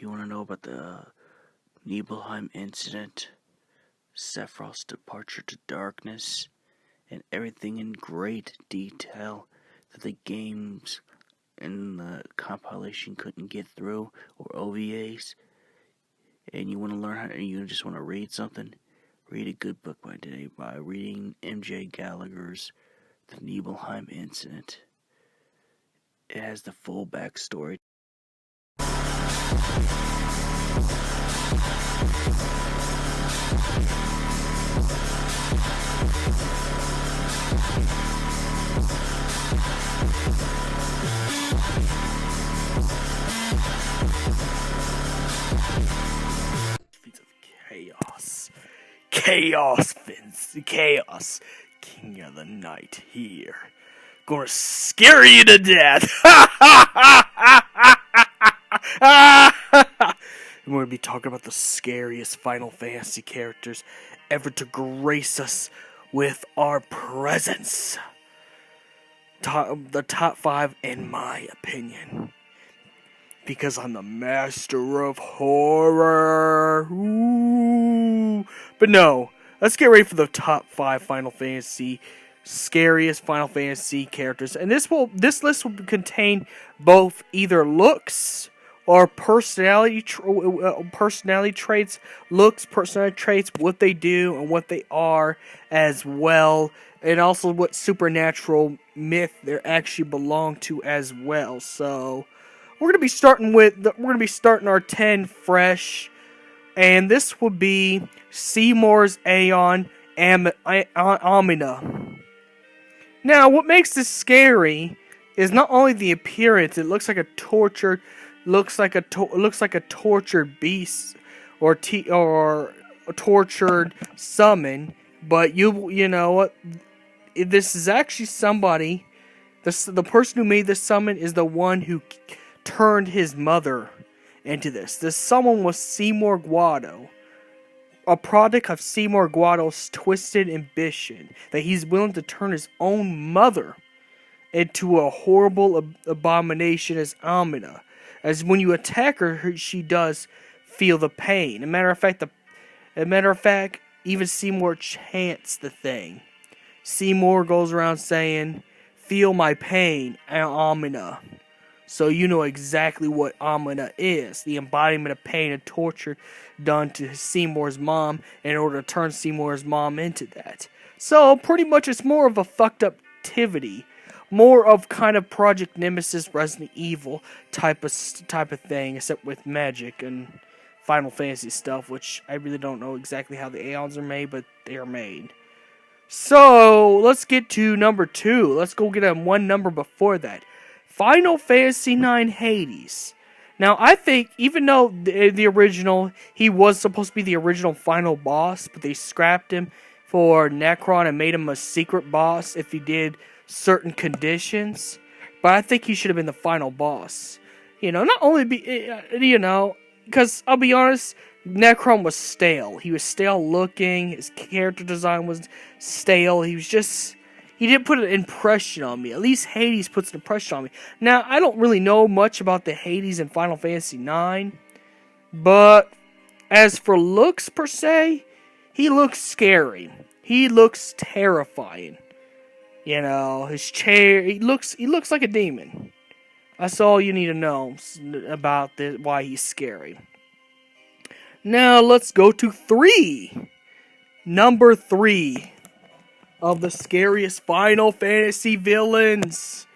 If you want to know about the Nibelheim incident, Sephiroth's departure to darkness, and everything in great detail that the games and the compilation couldn't get through, or OVAs, and you want to learn how, and you just want to read something, read a good book by reading M.J. Gallagher's The Nibelheim Incident. It has the full backstory. Chaos, Vince. Chaos. King of the night here. Gonna scare you to death. And we're gonna be talking about the scariest Final Fantasy characters ever to grace us with our presence. The top 5 in my opinion. Because I'm the master of horror. Ooh. But no, let's get ready for the top 5 scariest Final Fantasy characters. And this list will contain both either looks or personality traits, personality traits, what they do and what they are as well, and also what supernatural myth they actually belong to as well. So we're gonna be starting our 10 fresh, and this would be Seymour's Aeon Amina. Now, what makes this scary is not only the appearance; it looks like a tortured beast or a tortured summon. But you know what? This is actually somebody. The person who made this summon is the one who turned his mother into this. This someone was Seymour Guado, a product of Seymour Guado's twisted ambition that he's willing to turn his own mother into a horrible abomination as Amina. As when you attack her, she does feel the pain. As a matter of fact, even Seymour chants the thing. Seymour goes around saying, "Feel my pain, Amina." So you know exactly what Amina is. The embodiment of pain and torture done to Seymour's mom in order to turn Seymour's mom into that. So pretty much it's more of a fucked up activity. More of kind of Project Nemesis, Resident Evil type of thing, except with magic and Final Fantasy stuff, which I really don't know exactly how the Aeons are made, but they are made. So let's get to number 2. Let's go get one number before that. Final Fantasy IX Hades. Now, I think, even though the original, he was supposed to be the original final boss, but they scrapped him for Necron and made him a secret boss if he did certain conditions. But I think he should have been the final boss. Not only because I'll be honest, Necron was stale. He was stale looking, his character design was stale, he didn't put an impression on me. At least Hades puts an impression on me. Now, I don't really know much about the Hades in Final Fantasy IX. But as for looks per se, he looks scary. He looks terrifying. His chair, he looks like a demon. That's all you need to know about why he's scary. Now, let's go to 3. Number 3. Of the scariest Final Fantasy villains,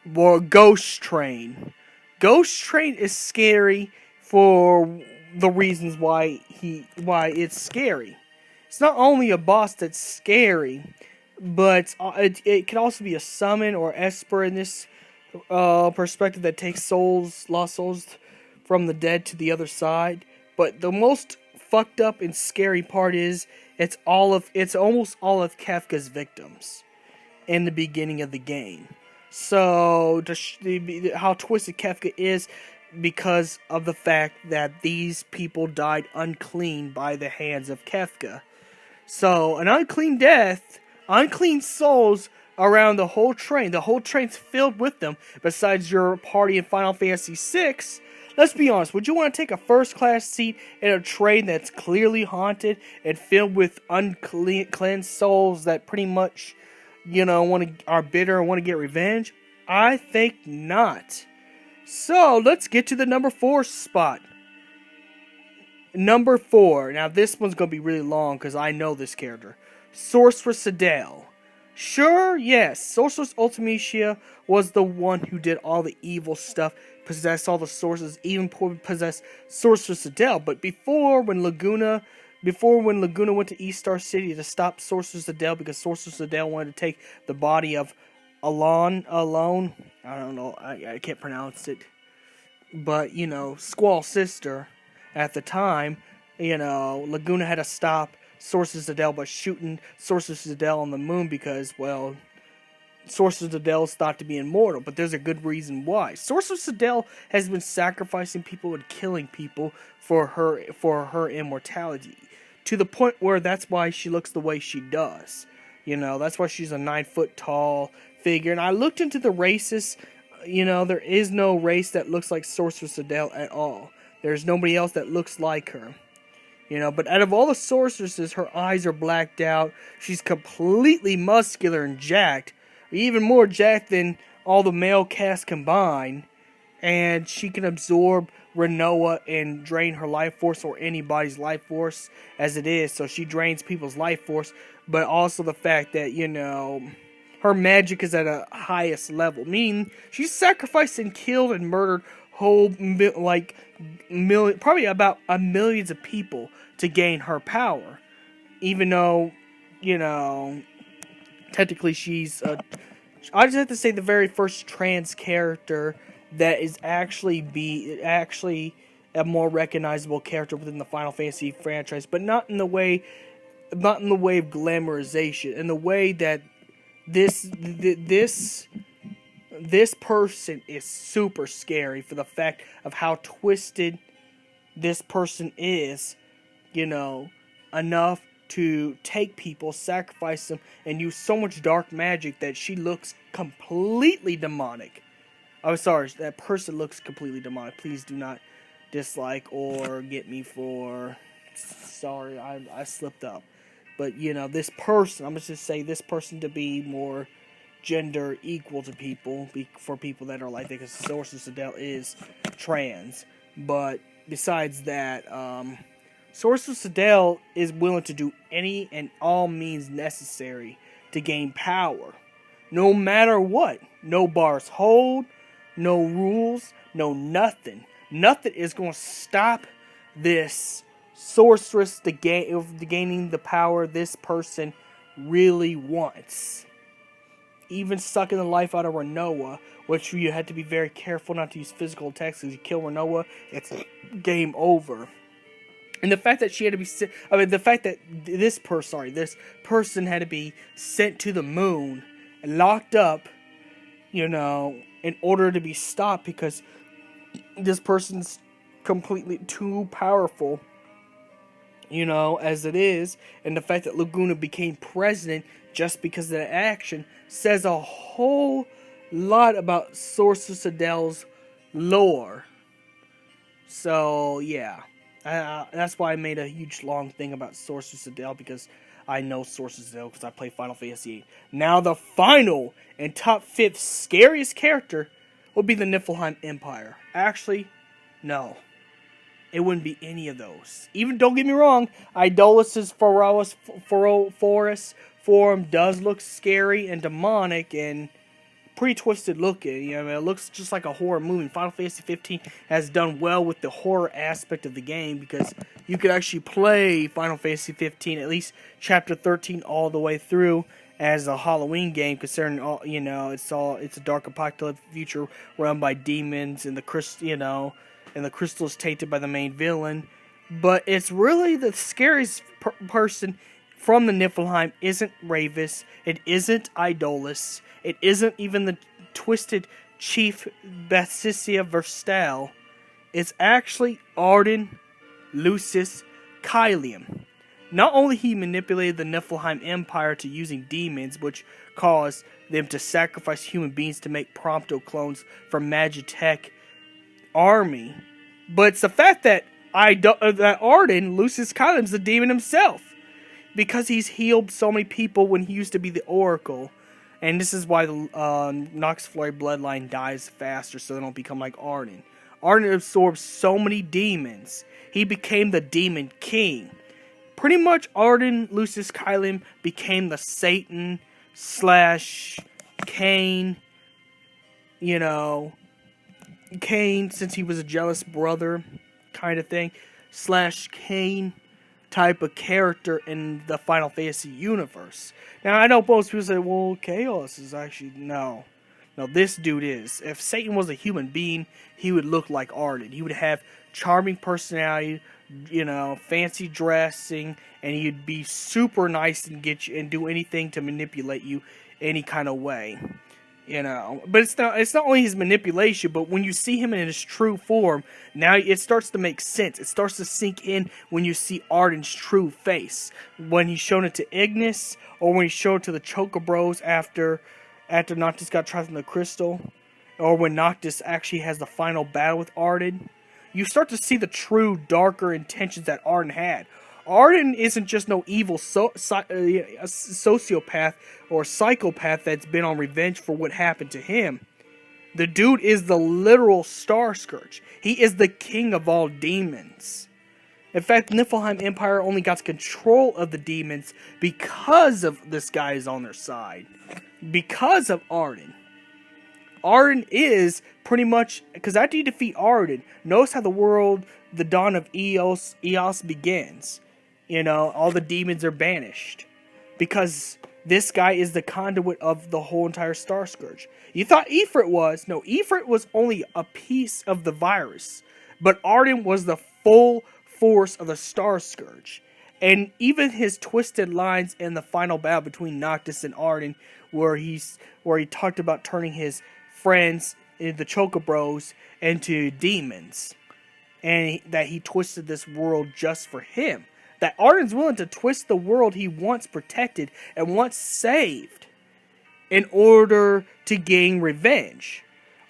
were Ghost Train. Ghost Train is scary for the reasons why it's scary. It's not only a boss that's scary, but it can also be a summon or esper in this perspective that takes lost souls from the dead to the other side. But the most fucked up and scary part is it's almost all of Kefka's victims in the beginning of the game. So how twisted Kefka is because of the fact that these people died unclean by the hands of Kefka. So an unclean death, unclean souls around the whole train. The whole train's filled with them. Besides your party in Final Fantasy VI, let's be honest. Would you want to take a first-class seat in a train that's clearly haunted and filled with uncleansed souls that pretty much, are bitter and want to get revenge? I think not. So, let's get to the number 4 spot. Number 4. Now, this one's going to be really long because I know this character. Sorceress Adele. Sure, yes, Sorceress Ultimacia was the one who did all the evil stuff, possessed all the sorcerers, even possessed Sorceress Adele. But before when Laguna went to East Star City to stop Sorceress Adele because Sorceress Adele wanted to take the body of Alone, I don't know, I can't pronounce it, but, Squall's sister at the time, Laguna had to stop Sorceress Adele by shooting Sorceress Adele on the moon because, well, Sorceress Adele is thought to be immortal, but there's a good reason why. Sorceress Adele has been sacrificing people and killing people for her immortality, to the point where that's why she looks the way she does. That's why she's a 9-foot tall figure. And I looked into the races. There is no race that looks like Sorceress Adele at all. There's nobody else that looks like her. But out of all the sorceresses, her eyes are blacked out. She's completely muscular and jacked. Even more jacked than all the male cast combined. And she can absorb Renoa and drain her life force or anybody's life force as it is. So she drains people's life force. But also the fact that, her magic is at a highest level. Meaning, she's sacrificed and killed and murdered probably about millions of people to gain her power. Even though, technically she's I just have to say the very first trans character that is actually a more recognizable character within the Final Fantasy franchise, but not in the way of glamorization, in the way that this person is super scary for the fact of how twisted this person is, enough to take people, sacrifice them, and use so much dark magic that she looks completely demonic. I'm sorry, that person looks completely demonic. Please do not dislike or get me for... Sorry, I slipped up. But, this person, I'm just say this person to be more gender equal to people, for people that are like that, because Sorceress Adele is trans. But besides that, Sorceress Adele is willing to do any and all means necessary to gain power. No matter what. No bars hold, no rules, no nothing. Nothing is going to stop this sorceress gaining the power this person really wants. Even sucking the life out of Renoa, which you had to be very careful not to use physical attacks, because you kill Renoa, it's game over. And the fact that she had to be this person had to be sent to the moon and locked up, in order to be stopped, because this person's completely too powerful, as it is. And the fact that Laguna became president just because of that action says a whole lot about Sorceress Adele's lore. So, yeah. That's why I made a huge long thing about Sorceress Adele, because I know Sorceress Adele because I play Final Fantasy VIII. Now the final and top 5th scariest character would be the Niflheim Empire. Actually, no. It wouldn't be any of those. Even, don't get me wrong, Idolus' Forest Forum does look scary and demonic and pretty twisted looking. It looks just like a horror movie. Final Fantasy 15 has done well with the horror aspect of the game, because you could actually play Final Fantasy 15, at least Chapter 13, all the way through as a Halloween game, considering it's a dark apocalyptic future run by demons, and the crystal is tainted by the main villain. But it's really the scariest person from the Niflheim isn't Ravis, it isn't Idolus, it isn't even the twisted Chief Bassicia Verstal. It's actually Arden Lucis Kylium. Not only he manipulated the Niflheim Empire to using demons, which caused them to sacrifice human beings to make Prompto clones for Magitech army, But it's the fact that that Arden, Lucius Kylem's the demon himself, because he's healed so many people when he used to be the Oracle. And this is why the Nox Flurry bloodline dies faster, so they don't become like Arden. Arden absorbs so many demons. He became the Demon King. Pretty much, Arden Lucius Kylem became the Satan slash Cain. You know, Cain, since he was a jealous brother, kind of thing, slash Cain type of character in the Final Fantasy universe. Now, I know most people say, well, Chaos is actually... No, this dude is. If Satan was a human being, he would look like Arden. He would have charming personality, fancy dressing, and he'd be super nice and get you and do anything to manipulate you any kind of way. But it's not only his manipulation, but when you see him in his true form, now it starts to make sense. It starts to sink in when you see Arden's true face. When he's shown it to Ignis, or when he's shown it to the Chocobros after Noctis got trapped in the crystal, or when Noctis actually has the final battle with Arden, you start to see the true, darker intentions that Arden had. Arden isn't just no evil sociopath or psychopath that's been on revenge for what happened to him. The dude is the literal Star Scourge. He is the king of all demons. In fact, Niflheim Empire only got control of the demons because of this guy is on their side. Because of Arden. Arden is pretty much... Because after you defeat Arden, notice how the dawn of Eos begins. All the demons are banished. Because this guy is the conduit of the whole entire Star Scourge. You thought Ifrit was. No, Ifrit was only a piece of the virus. But Arden was the full force of the Star Scourge. And even his twisted lines in the final battle between Noctis and Arden, where he talked about turning his friends, the Chocobros, into demons. And that he twisted this world just for him. That Arden's willing to twist the world he once protected and once saved in order to gain revenge.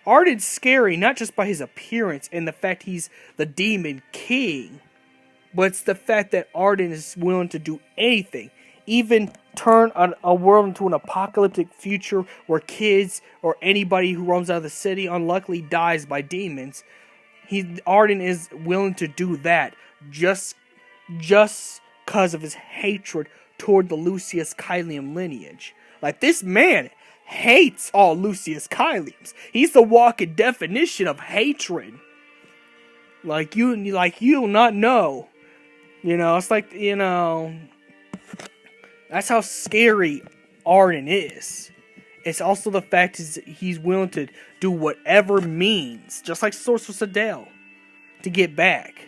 Arden's scary not just by his appearance and the fact he's the Demon King, but it's the fact that Arden is willing to do anything, even turn a world into an apocalyptic future where kids or anybody who roams out of the city unluckily dies by demons. Arden is willing to do that just because of his hatred toward the Lucius Kylem lineage. Like, this man hates all Lucius Kylems. He's the walking definition of hatred. Like you do not know. It's like, that's how scary Arden is. It's also the fact he's willing to do whatever means, just like Sorceress Adele, to get back.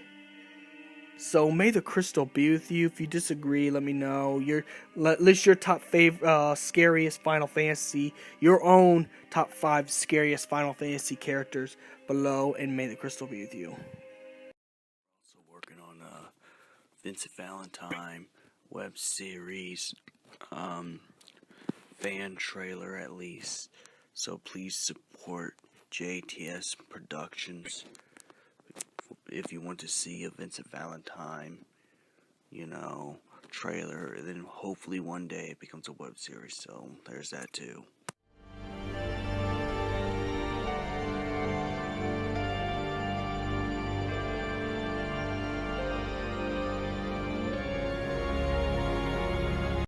So may the crystal be with you. If you disagree, let me know. List your top scariest Final Fantasy, your own top 5 scariest Final Fantasy characters below, and may the crystal be with you. Also working on a Vincent Valentine web series, fan trailer at least. So please support JTS Productions. If you want to see a Vincent Valentine, trailer, and then hopefully one day it becomes a web series, so there's that too.